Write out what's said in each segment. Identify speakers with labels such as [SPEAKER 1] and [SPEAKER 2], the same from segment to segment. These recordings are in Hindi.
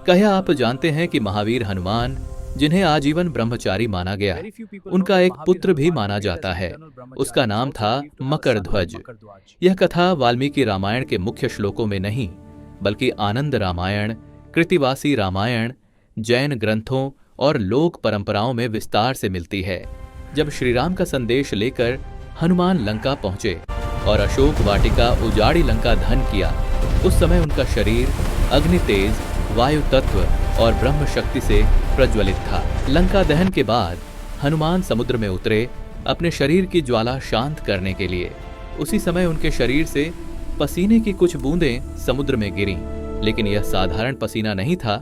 [SPEAKER 1] क्या आप जानते हैं कि महावीर हनुमान, जिन्हें आजीवन ब्रह्मचारी माना गया, उनका एक पुत्र भी माना जाता है। उसका नाम था मकरध्वज। यह कथा वाल्मीकि रामायण के मुख्य श्लोकों में नहीं, बल्कि आनंद रामायण, कृतिवासी रामायण, जैन ग्रंथों और लोक परंपराओं में विस्तार से मिलती है। जब श्रीराम का संदेश लेकर हनुमान लंका पहुंचे और अशोक वाटिका उजाड़ी लंका धन किया, उस समय उनका शरीर अग्नि तेज, वायु तत्व और ब्रह्म शक्ति से प्रज्वलित था। लंका दहन के बाद हनुमान समुद्र में उतरे अपने शरीर की ज्वाला शांत करने के लिए। उसी समय उनके शरीर से पसीने की कुछ बूंदें समुद्र में गिरीं, लेकिन यह साधारण पसीना नहीं था,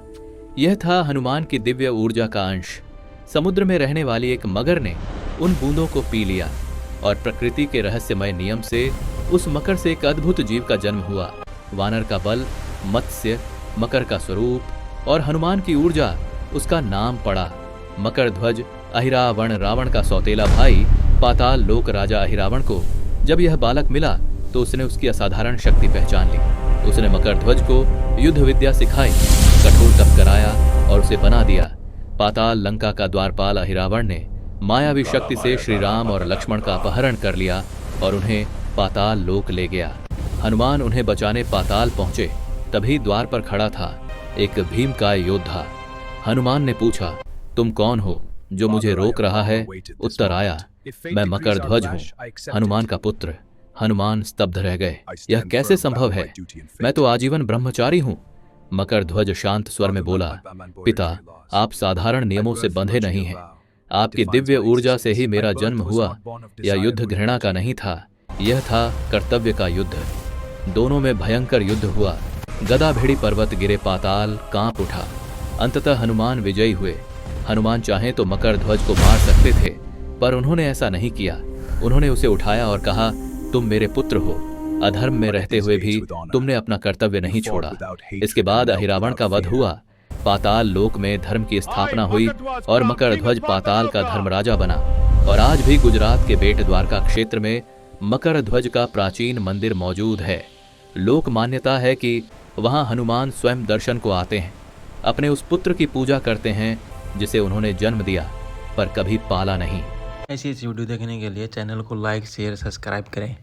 [SPEAKER 1] यह था हनुमान की दिव्य ऊर्जा का अंश। समुद्र में रहने वाली एक मगर ने उन बूंदों को पी लिया और प्रकृति के रहस्यमय नियम से उस मकर से एक अद्भुत जीव का जन्म हुआ। वानर का बल, मत्स्य, मकर का स्वरूप और हनुमान की ऊर्जा, उसका नाम पड़ा मकरध्वज। अहिरावण, रावण का सौतेला भाई, पाताल लोक राजा अहिरावण को जब यह बालक मिला तो उसने उसकी असाधारण शक्ति पहचान ली। उसने मकरध्वज को युद्ध विद्या सिखाई, कठोर तप कराया और उसे बना दिया। पाताल लंका का द्वारपाल अहिरावण ने मायावी शक्ति से श्री राम और लक्ष्मण का अपहरण कर लिया और उन्हें पाताल लोक ले गया। हनुमान उन्हें बचाने पाताल पहुंचे, तभी द्वार पर खड़ा था एक भीमकाय योद्धा। हनुमान ने पूछा, तुम कौन हो जो मुझे रोक रहा है? उत्तर आया, मैं मकरध्वज हूँ, हनुमान का पुत्र। हनुमान स्तब्ध रह गए। यह कैसे संभव है? मैं तो आजीवन ब्रह्मचारी हूँ। मकरध्वज शांत स्वर में बोला, पिता, आप साधारण नियमों से बंधे नहीं हैं। आपकी दिव्य ऊर्जा से ही मेरा जन्म हुआ। यह युद्ध घृणा का नहीं था, यह था कर्तव्य का युद्ध। दोनों में भयंकर युद्ध हुआ। गदा भिड़ी पर्वत गिरे, पाताल कांप उठा। अंततः हनुमान विजयी हुए। हनुमान चाहे तो मकरध्वज को मार सकते थे, पर उन्होंने ऐसा नहीं किया। उन्होंने उसे उठाया और कहा, तुम मेरे पुत्र हो। अधर्म में रहते हुए भी तुमने अपना कर्तव्य नहीं छोड़ा। इसके बाद अहिरावण का वध हुआ। पाताल लोक में धर्म की स्थापना हुई और मकरध्वज पाताल का धर्मराजा बना। और आज भी गुजरात के बेट द्वारका क्षेत्र में मकरध्वज का प्राचीन मंदिर मौजूद है। लोक मान्यता है कि वहां हनुमान स्वयं दर्शन को आते हैं, अपने उस पुत्र की पूजा करते हैं जिसे उन्होंने जन्म दिया पर कभी पाला नहीं।
[SPEAKER 2] ऐसी वीडियो देखने के लिए चैनल को लाइक, शेयर, सब्सक्राइब करें।